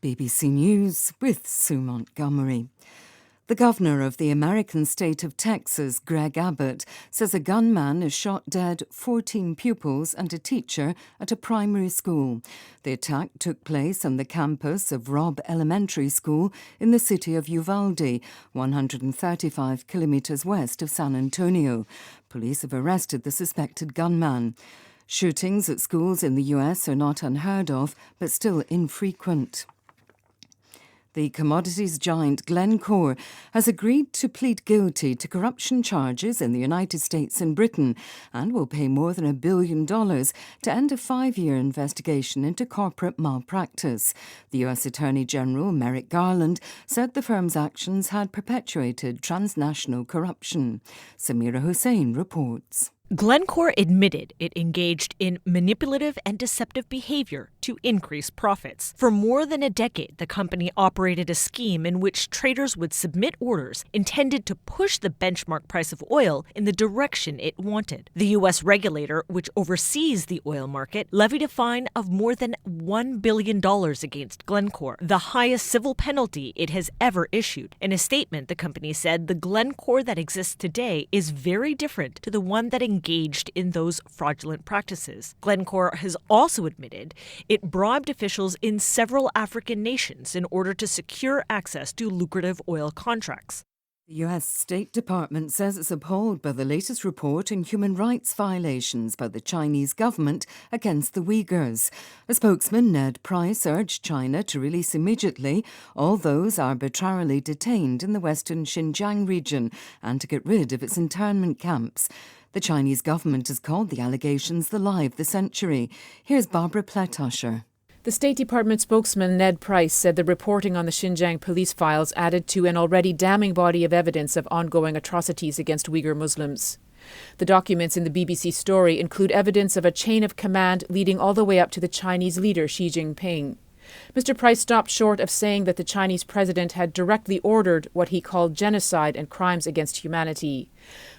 BBC News with Sue Montgomery. The governor of the American state of Texas, Greg Abbott, says a gunman has shot dead 14 pupils and a teacher at a primary school. The attack took place on the campus of Robb Elementary School in the city of Uvalde, 135 kilometers west of San Antonio. Police have arrested the suspected gunman. Shootings at schools in the US are not unheard of, but still infrequent. The commodities giant Glencore has agreed to plead guilty to corruption charges in the United States and Britain and will pay more than $1 billion to end a 5-year investigation into corporate malpractice. The U.S. Attorney General Merrick Garland said the firm's actions had perpetuated transnational corruption. Samira Hussain reports. Glencore admitted it engaged in manipulative and deceptive behavior to increase profits. For more than a decade, the company operated a scheme in which traders would submit orders intended to push the benchmark price of oil in the direction it wanted. The U.S. regulator, which oversees the oil market, levied a fine of more than $1 billion against Glencore, the highest civil penalty it has ever issued. In a statement, the company said the Glencore that exists today is very different to the one that engaged in those fraudulent practices. Glencore has also admitted it bribed officials in several African nations in order to secure access to lucrative oil contracts. The U.S. State Department says it's appalled by the latest report in human rights violations by the Chinese government against the Uyghurs. A spokesman, Ned Price, urged China to release immediately all those arbitrarily detained in the western Xinjiang region and to get rid of its internment camps. The Chinese government has called the allegations the lie of the century. Here's Barbara Pletusher. The State Department spokesman Ned Price said the reporting on the Xinjiang police files added to an already damning body of evidence of ongoing atrocities against Uyghur Muslims. The documents in the BBC story include evidence of a chain of command leading all the way up to the Chinese leader Xi Jinping. Mr. Price stopped short of saying that the Chinese president had directly ordered what he called genocide and crimes against humanity.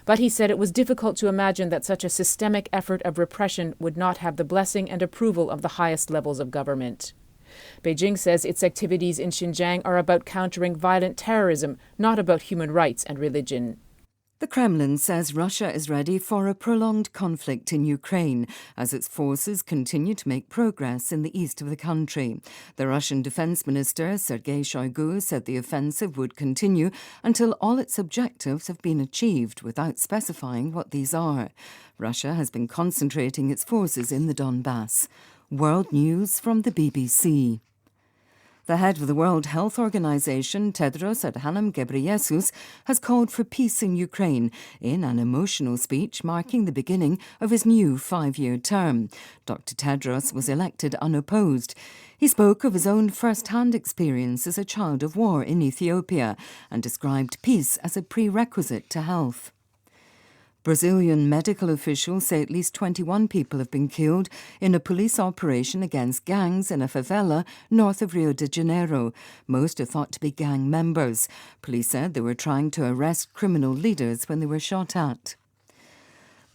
But he said it was difficult to imagine that such a systemic effort of repression would not have the blessing and approval of the highest levels of government. Beijing says its activities in Xinjiang are about countering violent terrorism, not about human rights and religion. The Kremlin says Russia is ready for a prolonged conflict in Ukraine as its forces continue to make progress in the east of the country. The Russian Defense Minister Sergei Shoigu said the offensive would continue until all its objectives have been achieved, without specifying what these are. Russia has been concentrating its forces in the Donbass. World News from the BBC. The head of the World Health Organization, Tedros Adhanom Ghebreyesus, has called for peace in Ukraine in an emotional speech marking the beginning of his new 5-year term. Dr. Tedros was elected unopposed. He spoke of his own first-hand experience as a child of war in Ethiopia and described peace as a prerequisite to health. Brazilian medical officials say at least 21 people have been killed in a police operation against gangs in a favela north of Rio de Janeiro. Most are thought to be gang members. Police said they were trying to arrest criminal leaders when they were shot at.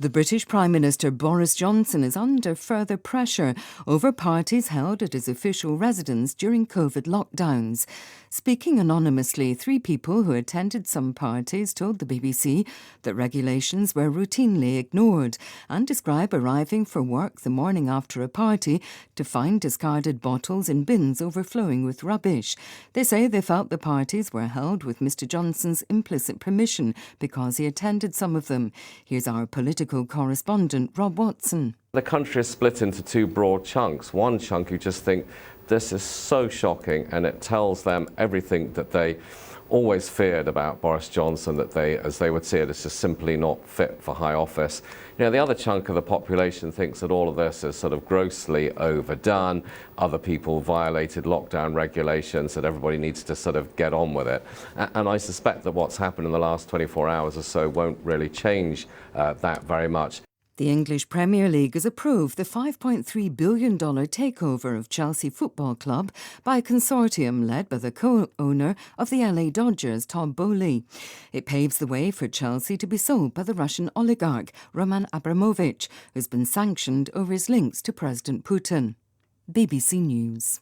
The British Prime Minister Boris Johnson is under further pressure over parties held at his official residence during COVID lockdowns. Speaking anonymously, 3 people who attended some parties told the BBC that regulations were routinely ignored and describe arriving for work the morning after a party to find discarded bottles in bins overflowing with rubbish. They say they felt the parties were held with Mr Johnson's implicit permission because he attended some of them. Here's our political correspondent Rob Watson. The country is split into 2 broad chunks. One chunk you just think this is so shocking and it tells them everything that they always feared about Boris Johnson, that they, as they would see it, is just simply not fit for high office. You know, the other chunk of the population thinks that all of this is sort of grossly overdone. Other people violated lockdown regulations, that everybody needs to sort of get on with it. And I suspect that what's happened in the last 24 hours or so won't really change that very much. The English Premier League has approved the $5.3 billion takeover of Chelsea Football Club by a consortium led by the co-owner of the LA Dodgers, Todd Boehly. It paves the way for Chelsea to be sold by the Russian oligarch Roman Abramovich, who's been sanctioned over his links to President Putin. BBC News.